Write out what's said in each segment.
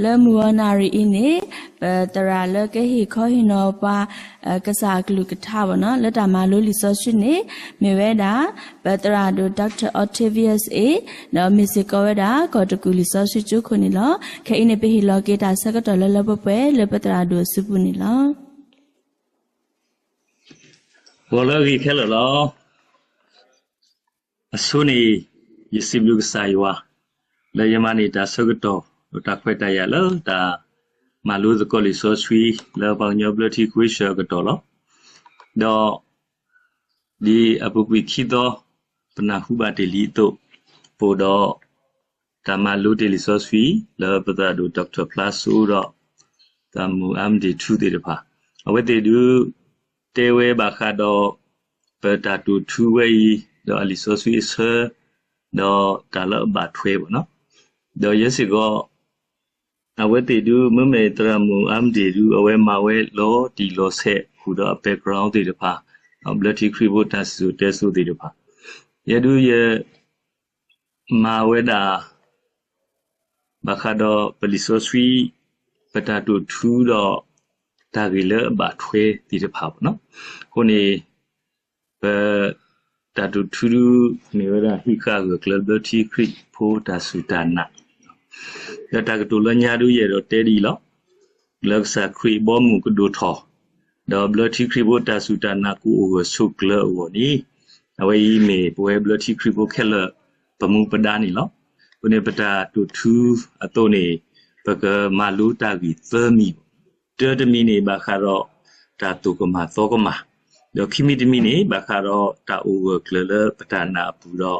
le muanari ini tara le ke hi kho hino pa kasa glu kata bona le ta ma lo research ni me weda tara do Dr. Octavius A no musical weda ko to research chu khoni lo ke ine pe hi lo ke ta sa ka to le pwe le tara do supu ni lo Wala ki khela lo asuni yisiblu saywa le yamani ta sogato ta kweta ya lo ta malu the koli so sui le ba nyoblati kwisha gato lo do di apupui khido pna huba deli to podo ta malu deli so sui le pada do Dr. Plus do ta mu am di thu de pa awete du tewe bakado pada tu tuwe do aliso sui se do tala ba thwe bo no do yesigo awete du meme tramu amde du awe mawe lo di lo se hudo background de pa bloody kribotas su tesu de pa yedu ye mawe da bakado paliso sui pada tu thu do tagile ba thwe de pa no koni tatu thuru newera hika go bloody kri pho tasutana ta to la nya du ye do tedi lo laksa kri bomu ku do tho do bloody kri pho tasutana ku over sukla wo ni awai me boy bloody kri pho khela pamu pada ni lo kone pada to thu ato ni paga malu ta gi thami tedmi ni ba kharo ta to ko ma to ko ma do khimi dmi ni ba kharo ta over klela patana pu do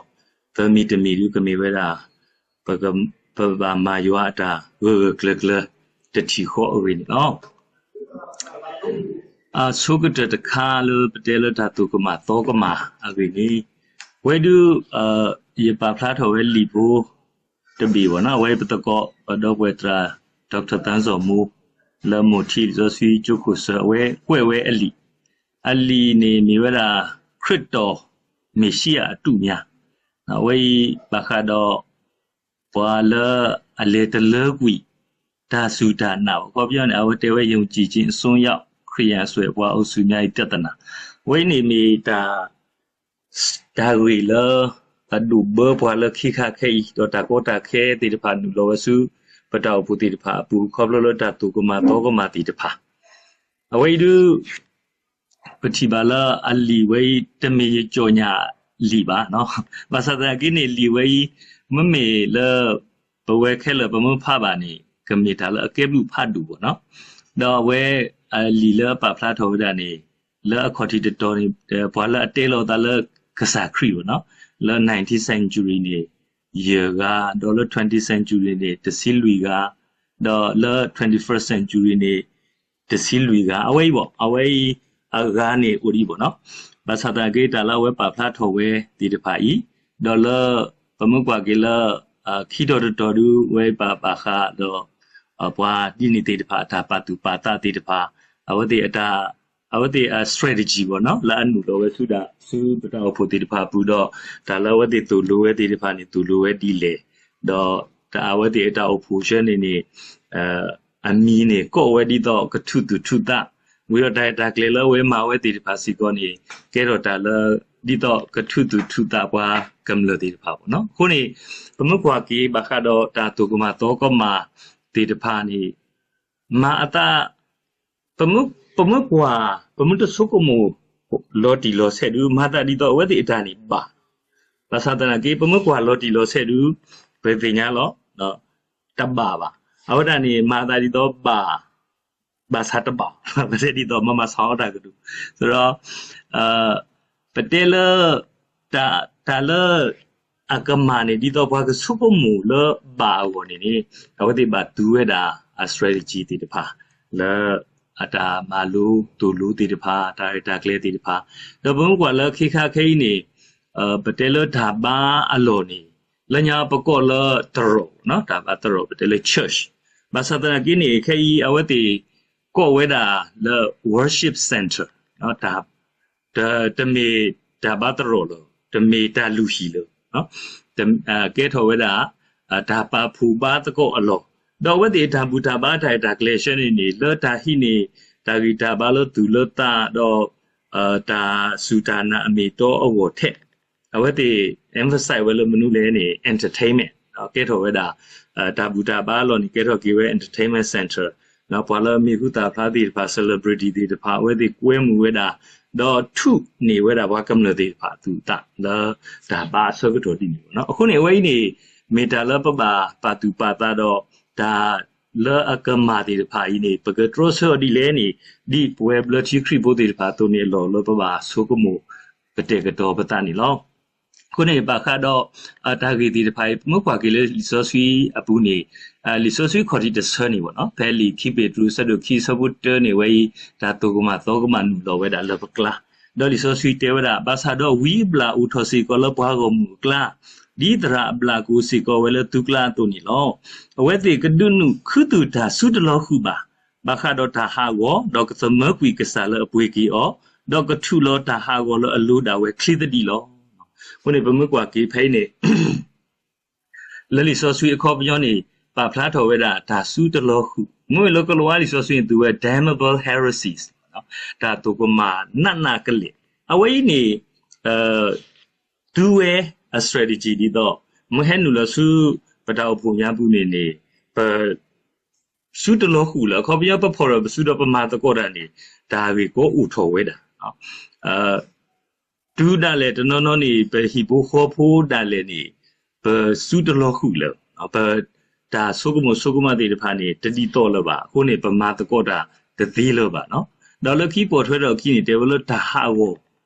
thami dmi du kame wera paga pa ma yo ata klela te thi kho awe ni no sukata ta kha lo patela ta to ko ma to ko ma awe ni we do ye pa phla tho we li bo te bi bo na we patako do we tra Dr. Tanzo mu la mo thi so sui chu khu so we ali ni mi wera crypto mesia tu nya we ba kha do bwa la ale te le gwi ta su ta na ko pyo ne aw te we yong ji chin sun yaw khriyan swe bwa au su nyai tatana we ni mi ta gwi la ta du bo bwa la khi kha khai do ta ko ta khe ti de pha nu lo su pataw pu ti de pha pu kho lo ta tu ko ma to ko ma ti de pha awe duปฏิบัติละอลีไว้ตมีจอญาลีบาเนาะภาษาตะกี้นี่ลีไว้มะเมละบเวแค่ละปะมะพะบานี่กะมีตาละเก็บลูพะดูบ่เนาะดอเวอลีละปะพลาโทดานี่ละอคอติตอนี่บวาละเตโลตาละกษาครีบ่เนาะละ 19th century นี่เยกาดอละ 20th century นี่ตะซิลุยกาดอละ 21st century นี่ตะซิลุยกาเอาไว้บ่เอาไว้agani uri bo no basata ge ta la we pa phla tho we ti de pha yi dollar pamukwa ge la khi do du we pa kha do bwa ti ni ti de pha ta pa tu pa ta ti de pha awati strategy bo no la anu lo we su pata pho ti de pha pu do ta la we ti tu lo we ti de pha ni tu lo we ti le do ta awati ata opposition ni ami ni ko we di do ka thu ta we are that clear we ma we ti pha si ko ni ke ro ta la di to ka thu ta kwa kam lo ti pha bo no ko ni pamu kwa ki ba kha do ta tu ko ma to ko ma ti pha ni ma ata pamu to su ko mu lo ti lo se du ma ta di to we ti ata ni ba sa ta na ki pamu kwa lo ti lo se du be ti nya lo no ta ba awada ni ma ta di to ba sa ta ba ba se di to ma sa ta ka du so ro patela ta la akama ni di to bwa ka su ko mu lo ba wo ni awati ba du we da a strategy ti de pha la ata ma lu tu lu ti de pha ta clear ti de pha do bu kwa la khi kha khai ni patela da ba a lo ni la nya pa ko la tro no ta ba tro patela church ba sa ta ki ni khai awati ko we da the worship center no ta me ta ba tro lo ta me ta lu hi lo no ke tho we da ta pa phu ba ta ko a lo တော့ဝတ်တေတာဘူတာဘာထိုင်တာကလေးရှင်းနေလောတာဟိနေတာဂီတာဘာလို့သူလောတာတော့တာစူတာနာအမီတော့အဝတ်ထက်အဝတ်တေ emphasize ဝဲလို့မနုလဲနေ entertainment နော်ကဲထော်ဝဲတာတာဘူတာဘာလို့နေကဲထော်ကြီးဝဲ entertainment center နော်ဘာလို့မြေခုတာဖားတီဖာ celebrity တီတဖာဝဲတေကွဲမှုဝဲတာတော့ထုနေဝဲတာဘာကမ္လတေဖာသူတာဒါဘာဆောကတော်တီနေနော်အခုနေဝဲနေမေတာလပပပါတူပါတာတော့ဒါလောအကမာတီဖာဤနေပကထရဆောဒီလဲနေဒီပွဲဘလချီခရီဘိုတီဖာတူနေလောပပဆိုကမှုကတဲ့ကတော့ပတနေလောခုနေပါခါတော့တာဂီတီတဖိုင်မကွာကလေးလီဆိုဆွီအပူနေလီဆိုဆွီခေါ်တီတဆနေပေါ့နော်ဖဲလီခိပေထလူဆတ်တို့ခီဆဘုတ်တနေဝဲဒါတူကမသောကမနူလောဝဲဒါလပကလာဒေါ်လီဆိုဆွီတေဝဒါဘာသာတော့ဝီဘလာဦးထောစီကောလပွားကောမူကလာဒီတရာဘလာကူစီကောဝဲလတုကလာတူနေလောအဝဲတေကဒုနုခုတူတာဆုတလောခုပါဘာခါတော့တာဟာကောဒေါကသမကွီကစားလအပွေကီအောဒေါကထူလောတာဟာကောလအလူဒါဝဲခလီတတီလောခုနေဘမကွာကေဖိနေလလီဆိုဆွေခေါ်ပြောနေပါဖလားတော်ဝဲတာဒါစူးတလောခုငွေလောကလောဝါလီဆိုဆွေသူဝဲ damnable heresies နော်ဒါတူကမာနတ်နာကလေးအဝိနေသူဝဲ a strategy ဒီတော့မဟဲနူလဆူပတောက်ပုံညာပူနေစူးတလောခုလခေါ်ပြောပဖော်ရစူးတော့ပမာတကောတာနေဒါဝေကိုဥထော်ဝဲတာနော်တူဒါလေတနော်နော်နေဘဟီဘိုခေါ်ဖို့ဒါလေနေဘစူတလောခုလေဘဒါဆုကမတေတဖာနေတတိတော့လပါခုနေပမာတကောတာတသေးလပါနော်ဒေါ်လခီပေါ်ထွဲတော့ခီနေတယ်ဘလို့ဒါဟာဝ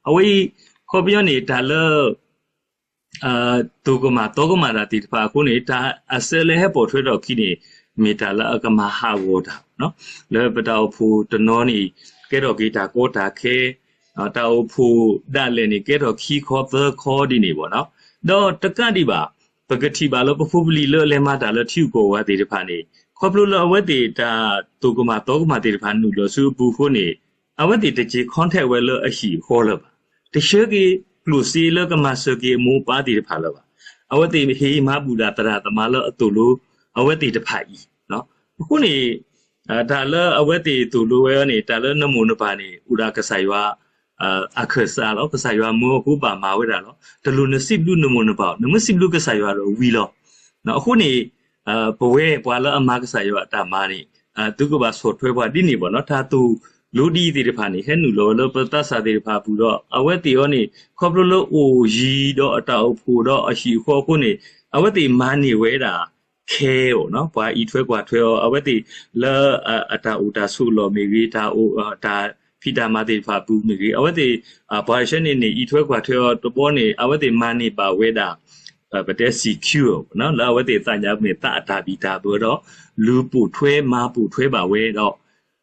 အဝေးခေါ်ပြောနေတာလတူကမတော့ကမတာတေတဖာခုနေတာအစလဲပေါ်ထွဲတော့ခီနေမီတာလအကမဟာဝတာနော်လေပတောက်ဖူတနော်နေကဲတော့ဂီတာကိုတာခဲတောက်ဖူဒါလည်းနေကဲတော့ခီခေါ်သခေါ်ဒီနေပေါ့နော်တော့တကတိပါပကတိပါလို့ပဖူပလီလောလဲမတာလို့ထီကိုဝါတေတဖာနေခေါပလိုလောအဝတ်တေတာတူကမတော့ကမတေတဖာနူလို့ဆူပူဖို့နေအဝတ်တေတကြီး contact ဝဲလို့အရှိခေါ်လို့ပါတရှိကေကလူစီလောကမဆကေမူပါတေတဖာလို့ပါအဝတ်တေဟေမဘူဒါတရာတမလို့အတူလို့အဝတ်တေတဖာဤနော်အခုနေဒါလအဝတ်တေတူလိုဝဲနေတာလနမုန်ပါနေဥဒါကဆိုင်ဝါအခါစားလောကဆိုင်ဝါမောခုပါမာဝဲတာလောတလူနစစ်လူနမုန်ပါနမစစ်လူကဆိုင်ဝါတော့ဝီလောနော်အခုနေဘဝဲပွာလအမကဆိုင်ဝါတာမာနေသူကပါဆော့ထွဲပွားဒီနေပေါ့နော်ဒါသူလူဒီတေတဖာနေဟဲနူလောလောပတဆာတေတဖာပူတော့အဝတ်တေရောနေခေါပလိုလိုအိုရီတော့အတောက်ဖူတော့အရှိခေါ်ခုနေအဝတ်တေမာနေဝဲတာခဲ哦เนาะပွာဤထွဲกว่าထွဲရောအဝတ်တိလာအတာဥတာဆုလောမေဝီတာအိုဒါဖိတာမတိဖာပူမေဝီအဝတ်တိဘွာရှနေနေဤထွဲกว่าထွဲရောတပေါ်နေအဝတ်တိမာနေပါဝဲတာပတဲ့ CQ เนาะလာအဝတ်တိစညာမေတာအတာဘီတာဘောတော့လူပူထွဲမာပူထွဲပါဝဲတော့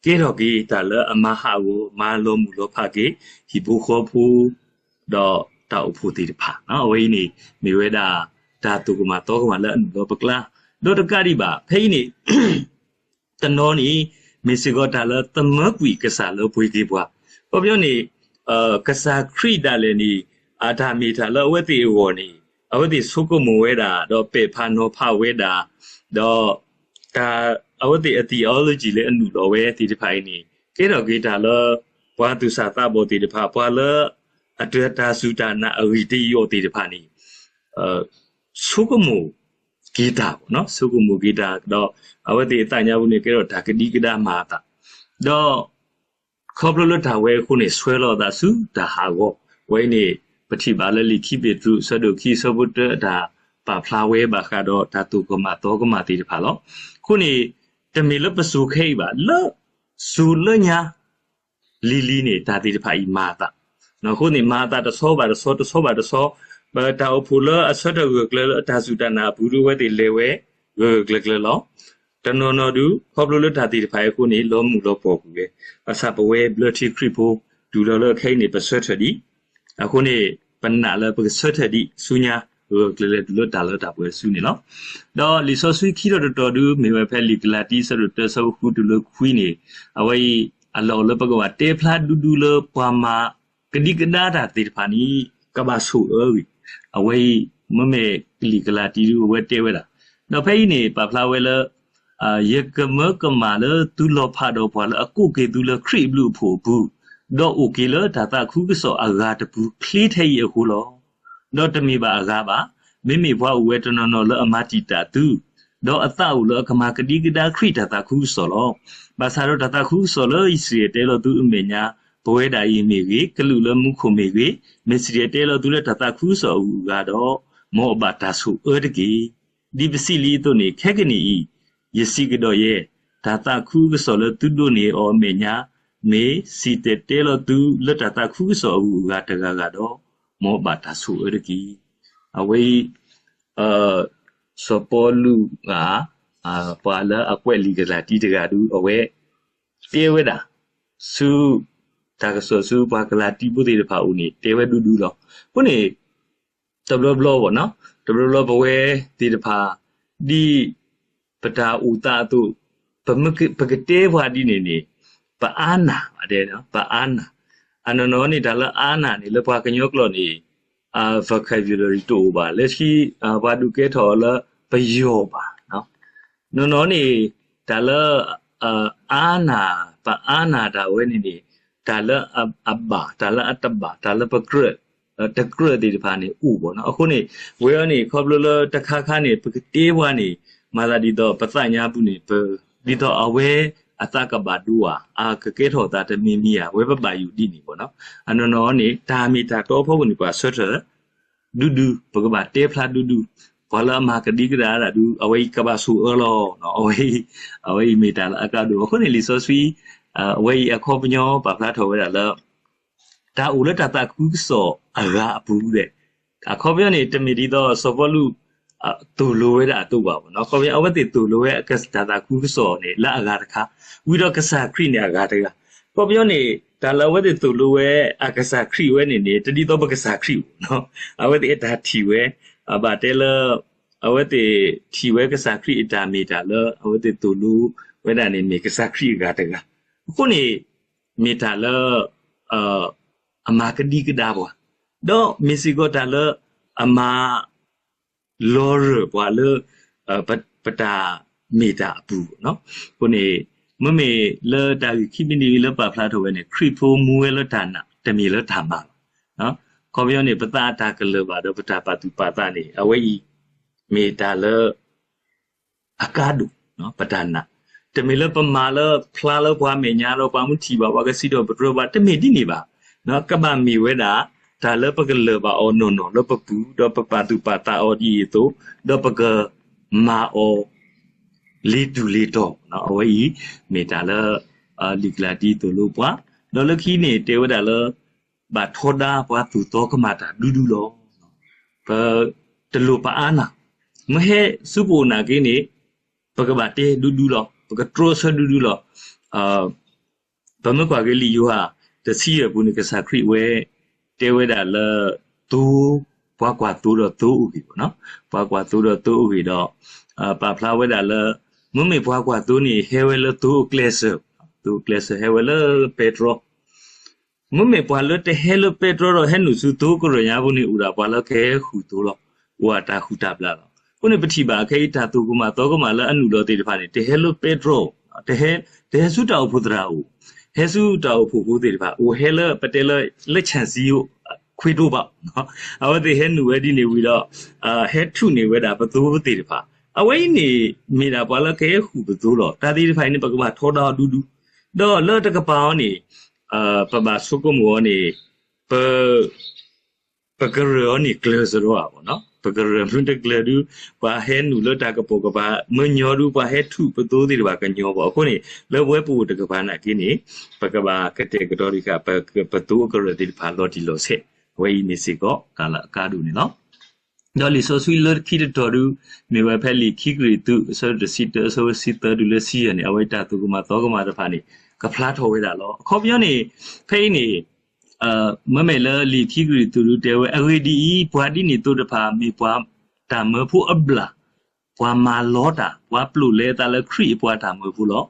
ကေတော့ကေတာလအမဟာကိုမာလောမူလောဖာကေဟီဘူခေါ်ဖူတော့တောက်ဖူတိတဖာเนาะအဝိနေမေဝဲတာဒါတူကမာတော့ကမာလအနလောပကလာဒေါ်တကရီပါဖိနေတနော်နီမစ္စကောတာလသမကွီကစားလို့ပွေးကြီးပွားပေါ်ပြောနေကစားခရီတာလည်းနီအာထာမီတာလအဝတ်တီဝော်နီအဝတ်တီဆုကမဝဲတာတော့ပေဖာနောဖဝဲတာတော့ဒါအဝတ်တီအတီအောလိုဂျီလည်းအနုတော်ဝဲတီတဖိုင်နီကဲတော့ဂီတာလဘွာသူစာတာဘောတီတဖာဘွာလအတတာစုတာနာအဝီတီယောတီတဖာနီဆုကမဂီတာပေါ့နော်ဆုကမူဂီတာတော့အဝတ်တေတညာဘူးနေကြတော့ဒါကတိကဒါမာတာတော့ခေါပလလတာဝဲခုနေဆွဲလို့တာစုဒါဟာကိုဝဲနေပတိပါလလီခိပေသူဆဒုခိဆဘုတဒါပါဖလာဝဲပါခါတော့ဒါတူကမတော့ကမတီတဖာလို့ခုနေတမီလပစုခိပါလောဆူလညာလီလီနေဒါတီတဖာဤမာတာနော်ခုနေမာတာတဆောပါတဆောဘာတာအဖူလအဆတ်ရကလတာစုတနာဘူးဝဲတိလေဝဲကလလောတနော်နော်ဒူခေါပလိုလတာတိဖိုင်ခုနေလောမှုလောပေါ်ကူလေအစပဝဲဘလတီခရီပိုဒူလောခိုင်းနေပဆွတ်ထဒီအခုနေပနာလပဆွတ်ထဒီဆူညာကလဒူလတာလတာပွဲဆူနေလောတော့လီဆိုဆွီခီတော်ဒူမေဝဲဖဲလီကလာတီဆရတဆောခုဒူလခွီနေအဝဲအလောလပကဝတေဖလာဒူလပွာမာကဒီကဒါတာတိဖာနီကဘာဆူအဝေးမမေကလီကလာတီဝဲတဲဝဲတာတော့ဖိနေပါဖလာဝဲလ ye kama kama le tu lo pha do pwa le aku ke tu le khri blu pho bu do okay le da ta khu so aga ta bu kli thai ye khu lo do tami ba aga ba mimi bwa we to no le amati ta tu do ata u le kama kadi kida khri da ta khu so lo ba sa ro da ta khu so lo isi te lo tu me nyaဘဝဒါယီမေကြီးကလူလမှုခုမေကြီးမစ္စရီတဲလောသူလက်တတခူးစောဦးကတော့မောဘတာဆုအဒကီဒီပစီလီတို့နေခက်ကနီယစီကတော့ရဲ့ဒါတခူးစောလသူတို့နေအောမေညာမေစီတဲလောသူလက်တတခူးစောဦးကတကကတော့မောဘတာဆုအဒကီအဝေးစပေါ်လူကပါလာအကွက်လီကလာတီတကတူအဝဲတေဝဒစုတာကဆောစုပါကလာတီပုတေတဖာဦးနေတေဝဒူဒူတော့ခုနေတဘလဘလဘောနော်တဘလဘလဘဝဲတီတဖာဒီပတာဥတာတုပကတေဘွာဒီနေပအာနာတဲ့နော်ပအာနာအနနောနေဒါလအာနာနေလဘွာကညောကလောနေvocabulary တိုးပါလက်ရှိဘာဒုကဲထော်လပယောပါနော်နော်နေဒါလအာနာပအာနာဒါဝဲနေဒါလအဘဘာဒါလအတဘဒါလပကရတကရဒီဖာနေဥပေါ့နော်အခုနေဝဲရနေခေါပလလတခါခါနေပကတေးဝါနေမာသာဒီတော့ပသညာပုနေပဒီတော့အဝဲအတကဘာဒူဝါကကဲထောတာတမင်းမီယာဝဲပပါယူဒီနေပေါ့နော်အနော်နော်နေတာမီတာတော့ဖို့ကနေပါဆွတ်ဒူဒူပကဘာတေဖလာဒူဒူဘာလာမာကဒီကရာဒူအဝဲကဘာဆူအော်လောနော်အဝဲမီတာအကဒူအခုနေလီဆိုဆွီဝဲအခေါ်ပညောပါဖလာထောဝဲတာလောဒါဦးလက်တာကူးစောအရာအပူတဲ့အခေါ်ပြောနေတမီဒီတော့စောဘလူတူလိုဝဲတာတူပါဘောနော်ခေါ်ပြအဝတ်တီတူလိုဝဲအကစတာကူးစောနေလက်အရာတခါဝီတော့ကစားခရိနေအရာတကခေါ်ပြောနေဒါလဝဲတီတူလိုဝဲအကစားခရိဝဲနေတတိတော့ပကစားခရိနော်အဝတ်တီအတာထီဝဲဘာတဲလအဝတ်တီထီဝဲကစားခရိအတာမီတာလအဝတ်တီတူလိုဝဲတာနေကစားခရိကတကခုနေမီတာလအမာကဒီကဒါဘောတော့မီစီကိုတာလအမာလောရဘွာလပတာမီတာဘူးနော်ခုနေမမေလတာခိမနီလပဖလာထောဝဲနေခရီဖိုမူဝဲလတာနာတမီလထာမှာနော်ခေါ်ပြောနေပတာတာကလဘာတော့ပတာပါတူပါတာနေအဝဲဤမီတာလအကာဒုနော်ပတာနာတမီလပမာလဖလာလဘွာမေညာလောပါမှုထီပါဝါကစီတော့ပထရဘာတမီဒီနေပါနော်ကဘာမီဝဲတာဒါလပကလဘာအော်နော်လပပူတော့ပပတူပါတာအော်ဒီတိုတော့ပကမာအော်လီတူလီတော့နော်အဝေးမေတာလလီကလာတီတိုလို့ပွားတော့လခီနေတေဝဒါလဘာထောဒါပွားသူတော့ကမာတာဒူဒူလောပတလူပါအာနာမဟဲစုပူနာကိနေပကဘာတေဒူဒူလောပကထရောဆဒူဒူလောဘမကွာကလေးယူဟာတစီရပုန်ကစားခရီဝဲတေဝဒါလတူပွားကွာတူတော့တူဥပြီပေါ့နော်ပွားကွာတူတော့တူဥပြီတော့ပါဖလာဝဲဒါလမမေပွားကွာတူနေဟဲဝဲလတူကလစ်ဟဲဝဲလပက်ထရိုမမေပွားလတဟဲလပက်ထရိုတော့ဟဲနုစုတူကရညာဘူးနေဥတာပွားလခဲခူတူတော့ဝါတာခူတာပလာတော့ခုနေပတိပါခဲတာတူကမတော့ကမလအနုတော့တေတဖာနေတဟဲလပက်ထရိုတဟဲစုတောက်ဖုဒရာဦးဟဲစုတောက်ဖုကိုတေတဖာအိုဟဲလပတဲလလက်ချန်စီယိုခွေတို့ပါနော်အဝတ်ဟဲနူဝဲဒီနေပြီးတော့ဟဲထုနေဝဲတာဘသူတေတဖာအဝိနေမိတာဘာလခဲခုဘသူတော့တာတိဖိုင်နေပကဘာထောတာဒူဒူတော့လောတကပောင်းနေပဘာဆုကမောနေပကရောနေကလစရောပါနော်ပကရမွန်းတကလဒူဘာဟဲနူလောတကပောကဘာမညောဒူဘာဟဲထုဘသူတေတဖာကညောပါခုနေလောဝဲပူတကဘာနာကိနေပကဘာကတဲ့ကတော်ရိကပသူကရတေတဖာလော်တီလောဆေဝဲနေစီကောကာလာကာဒူနေနော်တော့လီဆိုဆွီလခီတော်ဒူမေဝဖဲလီခီဂရီတူဆိုဒစီတဆိုစီတဒူလစီရနေအဝိတာတူကမတော့ကမတဖာနေကဖလားထော်ဝဲတာလောခေါ်ပြောနေဖိနေမမေလလီခီဂရီတူတဲဝဲအဝေဒီဘွာဒီနေတူတဖာမေဘွာတာမဖူအဘလာဘွာမာလောတာဘွာပလူလဲတာလခရီဘွာတာမဖူလော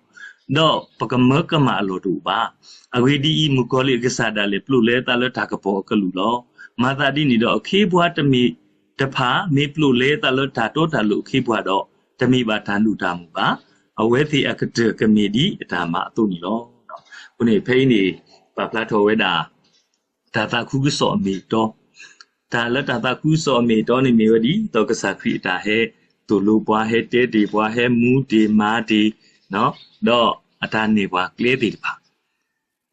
တော့ပကမကမလောတူပါအဝေဒီမူကောလီကစားတာလေပလူလဲတာလတာကပေါ်ကလူလောမာတာဒီနေတော့အခေဘွာတမီတဖာမေပလူလဲတလတာတော့တလူခိဘွားတော့တမိပါတန်လူတာမူပါ away the academic committee dama to ni lo kun ni phei ni pa plato we da ta khu so mi to ta la ta khu so mi to ni mi wadi to ka sa khri ta he to lu bwa he te ti bwa he mu ti ma ti no do ata ni bwa kle ti pa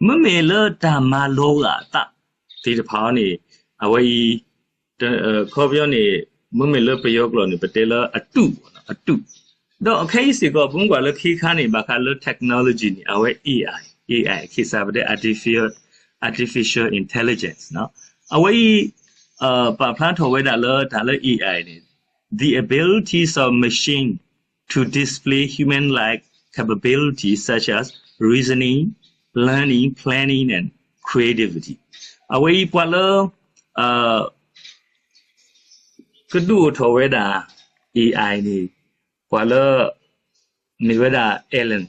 ma me lo ta ma lo ga ta ti pa ni away ခေါ်ပြောနေမမေလပယောကလောနေပတေလအတုတော့အခိုင်စီကဘုံကလခိခါနေဘာခါလ technology နေအဝဲ AI ခိစားပတဲ့ artificial intelligence နော်အဝဲပါဖန်ထောဝဲဒါလ AI နေ the abilities of machine to display human like capabilities such as reasoning learning planning and creativity အဝဲပွာလကဒူထောဝဲဒါ AI နေပွာလနေဝဲဒါ Alan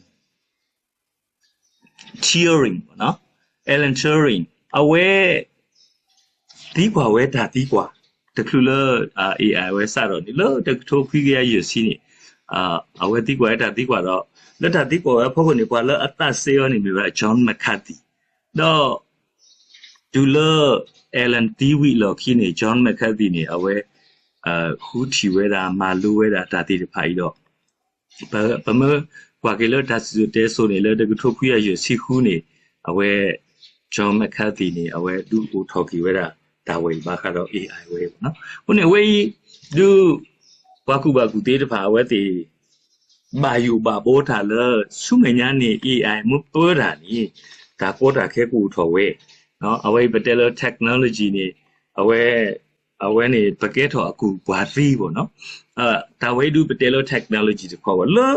Turing နော် Alan Turing အဝဲဒီကွာဝဲဒါဒီကွာတခုလ AI ဝဲစတော့ဒီလို့တထိုးခွေးရရစီနေအဝဲဒီကွာဒါဒီကွာတော့လက်ဒါဒီကွာဖို့ကနေပွာလအတဆေးရနေပြီပဲ John McCarthy တော့ဒူလ Alan Tiwi လို့ခင်းနေ John McCarthy နေအဝဲခုတီဝဲတာမာလူဝဲတာဒါတိတဖိုင်တော့ဘမကွာကလေးဒါစတဲ့ဆိုနေလေတကထုတ်ခွေရစီခုနေအဝဲ John McCarthy နေအဝဲဒူကိုထော်ကီဝဲတာဒါဝဲဘာခါတော့ AI ဝဲပေါ့နော်ခုနေဝဲဒူဘာကူတေးတဖာဝဲတီဘာယူဘာဘောထားလဆုငညာနေ AI မပေါ်တာနေဒါပေါ်တာခဲကူထော်ဝဲနော်အဝဲဘတယ်လ technology နေအဝဲနေပကက်ထော်အကူဘွာရီပေါ့နော်ဒါဝဲဒူပတယ်လ technology တခေါ်ပါလော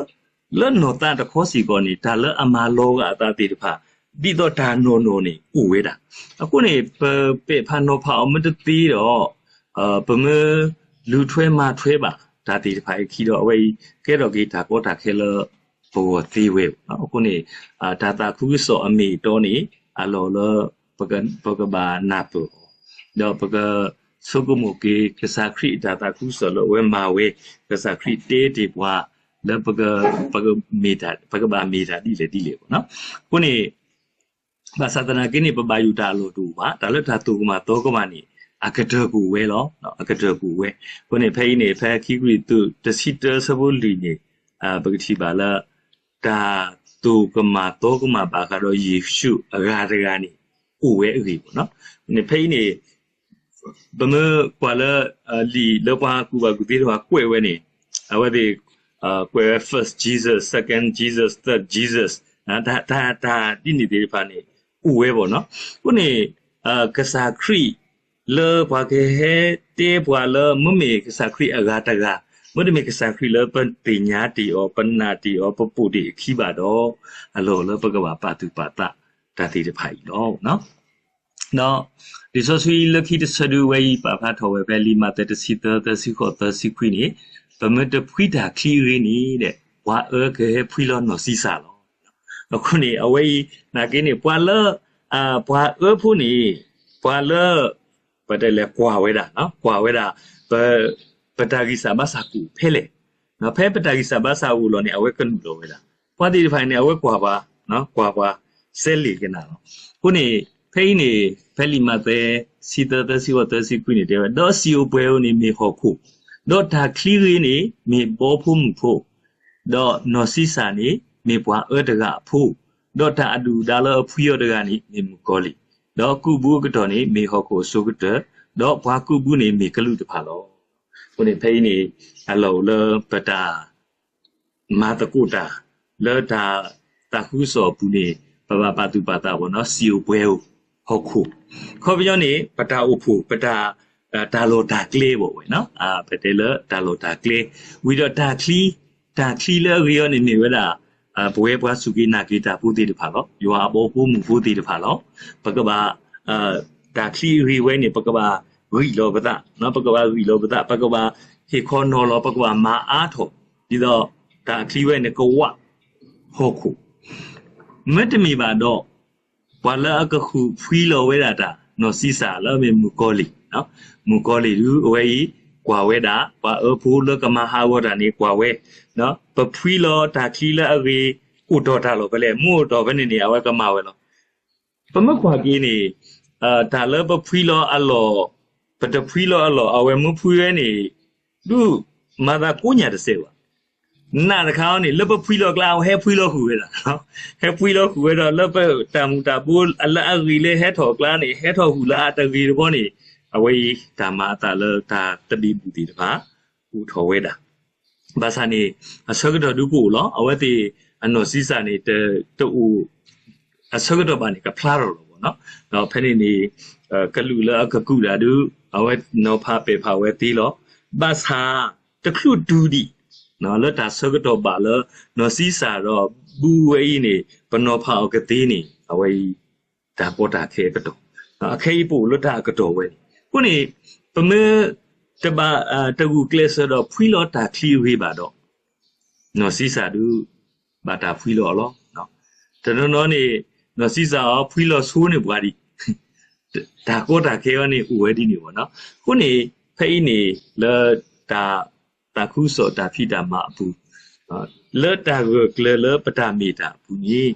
နော်တာတခေါ်စီကောနေဒါလအမာလောကအတာတေတဖာဒီတော့ဒါနိုနေဥဝဲတာအခုနေပေဖာနောဖာအမတတိတော့ဘမလူထွဲမှာထွဲပါဒါတေတဖာခီတော့အဝဲကဲတော့ကေဒါကောတာခဲလဘောသီဝဲနော်အခုနေဒါတာခုဆောအမီတော့နေအလောလပကဘာနာပတော့ပကဆုကမိုကေကစားခရီဒါတာခုဆောလဝဲမာဝဲကစားခရီတေးတေဘွာလပကမီတာပကဘာမီတာဒီလေပေါ့နော်ခုနေဘာသာတနာကိနေပပယူတာလို့တူပါဒါလည်းဒါတူကမှာတော့ကမှာနေအကတကူဝဲလို့နော်အကတကူဝဲခုနေဖိနေဖဲခိဂရီတူတစီတဆဘူလီနေပကတိပါလာဒါတူကမှာတော့ကမှာဘာကတော့ယေရှုအရာတကနေဥဝဲအကြီးပေါ့နော်နေဖိနေဘမကွာလာလီလောပါကူပါကူတေးတော့ကွဲဝဲနေအဝဲဒီကွဲ first Jesus second Jesus third Jesus ဒါဒီနေသေးပါနေဥဝဲပေါ့နော်ခုနေကစားခရီလောဘာကေဟဲတေဘွာလောမမေကစားခရီအဂါတကမဒမေကစားခရီလောပန်ပညာတီဩပနာတီဩပပုတိခိပါတော့အလောလောပကဘာပါတုပါတဒါတိတဖိုင်တော့နော်ဒီဆိုဆွေလခိတဆဒူဝဲပါဖာထောဝဲပဲလီမာတတစီတတစီခေါ်တစီခွိနေပမတဖွိတာခီရင်းနေတဲ့ဝါကေဖွိလောနော်စီစာလောအခုနေအဝဲနာကင်းနေပွာလပွာဖူနေပွာလပတလေကွာဝဲတာနော်ကွာဝဲတာပတာဂီစာမစာကူဖဲလေနော်ဖဲပတာဂီစာမစာဦးလောနေအဝဲကနုလောဝဲတာပွာဒီဖိုင်နေအဝဲကွာပါနော်ကွာပါဆဲလီကနာနော်ခုနေဖိနေဖဲလီမတဲ့စီတတစီဝတစီကွနေတယ်တော့စီယိုပွဲနေမေဟောခုတော့ဒါခလီရင်းနေမေဘောဖုံဖို့တော့နော်စီစာနေမေပွာတကဖို့တော့ဒါအဒူဒါလဖူရတကနေမေမူကောလီတော့ကုဘူးကတော့နေမေဟောကိုဆိုကတော့ဘွာကုဘူးနေမေကလူတဖာလောခုနေဖိနေအလောလပတာမာတကုတာလောတာတခုစောဘူးနေပပပတုပတာဘောနော်စီယိုပွဲဟုတ်ခုခေါ်ပြောနေပတာအဖို့ပတာဒါလိုဒါကလေးပေါ့ဝဲနော်ပတေလဒါလိုဒါကလေးဝီတော့ဒါခလီလေရီယောနေဝဲတာဘွဲပွားစုကိနာကိတာပူတိတဖာတော့ယောအဘောပူမှုပူတိတဖာတော့ပကဘာဒါခလီရီဝဲနေပကဘာရီလောပတာနော်ပကဘာရီလောပတာပကဘာဟေခေါနောလောပကဘာမာအားထောဒီတော့ဒါခလီဝဲနေကောဝဟုတ်ခုမတ်တမီပါတော့ဝါလာကခုဖီလောဝဲတာနော်စီစာလောမေမူကောလီနော်မူကောလီလူဝဲ กว่าเวดาว่าพูเลกมาหาวดานี่กว่าเวเนาะปะพวีลอตาคลีละอวีอุดอตาโลไปเลยมูดอไปนี่เอาไว้ก็มาเวลอปะมะกว่ากีนี่ตาเลปะพวีลออัลลอปะตะพวีลออัลลอเอาไว้มุพวีเวนี่ดูมาดากุญญาตะเซวะนาตะคาวนี่เลปะพวีลอกลาวเฮพวีลอคูเวล่ะเนาะเฮพวีลอคูเวดอเลปะตามุตาบูอัลลอฮ์อวีเลเฮทอกลานี่เฮทอคูลาตะวีรบ่นี่အဝေးဒါမှတာလတာတတိပူတီတပါဥထောဝဲတာဘာသာနေအစကတော့ဒုကိုလောအဝဲတိအနောစီစာနေတူအစကတော့ဘာနေကဖလာရောပေါ့နော်တော့ဖဲနေကလူလာကကူလာဒုအဝဲနောဖာပေဖာဝဲတီလောဘာသာတခုဒူဒီနော်လတာစကတော့ဘာလနောစီစာတော့ဘူးဝဲနေဘနောဖာကတိနေအဝဲဒါပေါ်တာခဲကတော့အခဲပို့လတာကတော့ဝဲခုနေပမေတဘာတကူကလစ်တော့ဖွီလောတာခလီဝေးပါတော့နော်စီစာဒူဘာတာဖွီလောလောနော်တနနော်နေနော်စီစာဖွီလောဆိုးနေပွားဒီဒါကိုတာခဲရနေဥဝဲဒီနေပေါ့နော်ခုနေဖိနေလတာခုစောတာဖိတာမအပူလေတာကလလပတာမီတာဘူးကြီး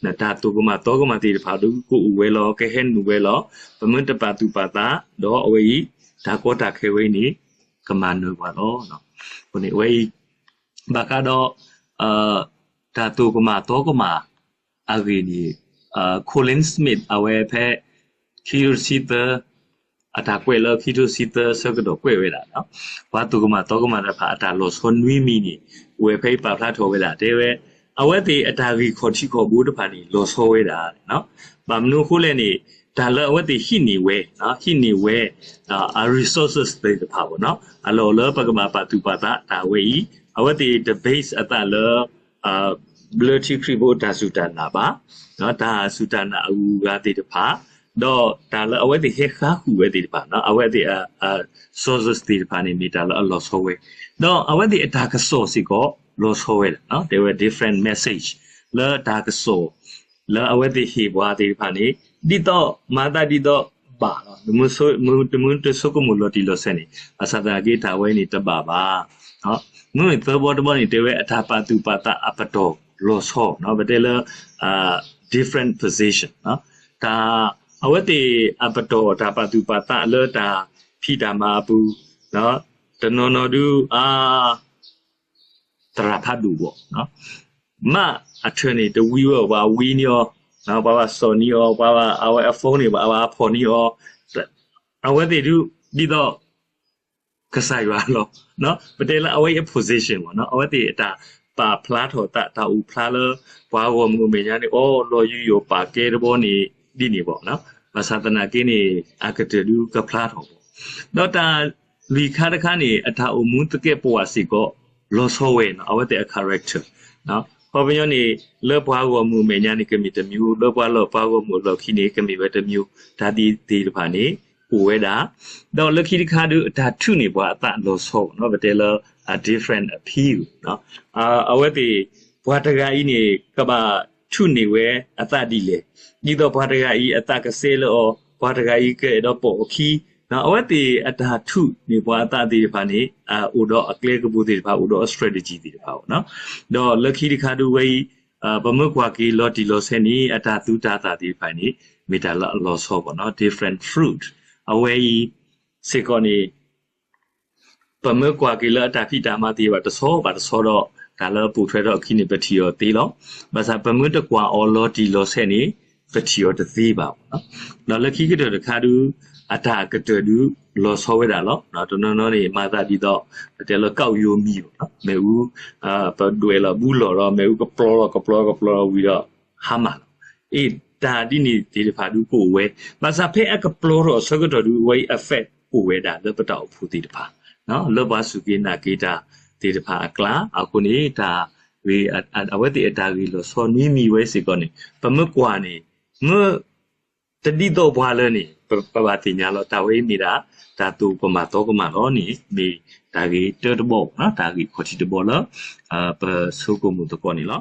နတာတုကမတောကမတိဖာဒူကိုဥဝဲလောကဲဟဲနူဝဲလောပမန်တပါတူပါတာတော့အဝေးဒါကောတာခဲဝဲနေကမန်နူပါလောနော်ခုနေဝဲဘာကတော့ဒါတုကမတောကမအဝေးနေကိုလင်စမစ်အဝဲဖဲခီရစီတာအတာကွဲလောခီရစီတာစကတော့ကွဲဝဲတာနော်ဘာတုကမတောကမတဖာအတာလောဆွန်ဝီမီနေဝဲဖိပါဖလာထောဝဲတာတဲဝဲအဝဲတိအတာကြီးခေါ်ချီခေါ်ဘူးတဖာနေလောဆောဝဲတာနော်ဘာမနုခိုးလဲနေဒါလအဝဲတိဟိနေဝဲနော်ဟိနေဝဲresources တွေတဖာပေါ့နော်အလောလပကမပါတူပါတာဒါဝဲဤအဝဲတိ the base အတာလblood kribo ဒါစုတနာပါနော်ဒါစုတနာအူကတိတဖာတော့ဒါလအဝဲတိခေခါခုဝဲတိတဖာနော်အဝဲတိsources တိတဖာနေမိတာလအလောဆောဝဲတော့အဝဲတိအတာကဆောစီကိုလောဆောဝဲနော် there were different message လာတာကဆောလာအဝဲတိဟေဘွာတိဖာနေဒီတော့မာတာဒီတော့ပါတော့မဆိုမတဆုကမလို့ဒီလောဆနေအစတာကေတာဝဲနေတပါပါနော်ငွေသဘောတဘောနေတဲအထာပါတူပါတာအပတော်လောဆောနော်ဗတဲလdifferent position နော်ဒါအဝဲတိအပတော်ဒါပါတူပါတာလောတာဖိတာမာဘူးနော်တနော်နော်ဒူတရာဖတ်ဒူပေါ့နော်မအထွန်းနေတဝီရောပါဝီနီရောနော်ပါဆော်နီရောပါအဝဲဖုန်းနေပါဖော်နီရောအဝဲတိဒူဒီတော့ကစားရလောနော်ပတဲလာအဝဲ position ပေါ့နော်အဝဲတိတာပါဖလားထော်တာဦးဖလားလဘွားဝမှုမေညာနေအော်လော်ယူရောပါကဲတဘောနေဒီနေပေါ့နော်မသတနာကင်းနေအကတဒူကဖလားထော်ပေါ့တော့တာလီခါတခါနေအထာအမှုတကဲပွားစီကိုလောဆောဝဲနော်အဝဲတဲ့ character နော်ဟောပညောနေလောဘွားကိုမှုမေညာနေကမိတမျိုးလောဘွားလောဘွားကိုမှုလောခိနေကမိပဲတမျိုးဒါဒီဒီတဖာနေပူဝဲတာတော့လခိတခါတို့ဒါထုနေပွားအတလောဆောနော်ဗတဲလော a different appeal နော်အဝဲတဲ့ဘွားတကကြီးနေကဘာထုနေဝဲအတဒီလေဒီတော့ဘွားတကကြီးအတကဆဲလောဘွားတကကြီးကဲတော့ပေါ်ခီနော်အဝတ်တီအတာထုနေပွားအတာတီတဖာနေဥတော့အကလေကပူတီတဖာဥတော့ strategy တီတဖာပေါ့နော်တော့လက်ခီတခါတူဝေးဘမကွာကီလော်တီလော်ဆဲနီအတာတူတာတာတီတဖာနေမီတာလော်ဆောပေါ့နော် different fruit အဝေးစေကောနေဘမကွာကီလော်အတာဖိတာမတီပါတဆောပါတဆောတော့ဒါလောပူထွဲတော့ခိနေပတိရောတီလောဘာသာဘမတကွာအော်လော်တီလော်ဆဲနေပတိရောတသေးပါပေါ့နော်တော့လက်ခီကတော့တခါတူအတာကတဒူလောဆောဝဲတာလောနော်တနော်နေမာတာဒီတော့တဲလကောက်ယိုမီနော်မဲဦးပဒွေလဘူးလောတော့မဲဦးကပလောဝီတော့ဟာမအေးတာဒီနေဒီဖာဒူပိုဝဲဘာသာဖဲအကပလောတော့ဆကတဒူဝဲ effect ပိုဝဲတာလပတောက်ဖူတီတဖာနော်လောဘစုကိနာကေတာဒီတဖာအကလာအခုနေတာဝေအဝဲတိအတာကြီးလောဆောနီးမီဝဲစီကောနေပမကွာနေငတတိတော့ဘွာလဲနေပပတိညာလောတာဝေးနေတာဒါတူပမာတော့ကမာတော့နေမိဒါကြီးတဘောနော်ဒါကြီးခေါ်ချီတဘောလောပဆုကမှုတကောနေလော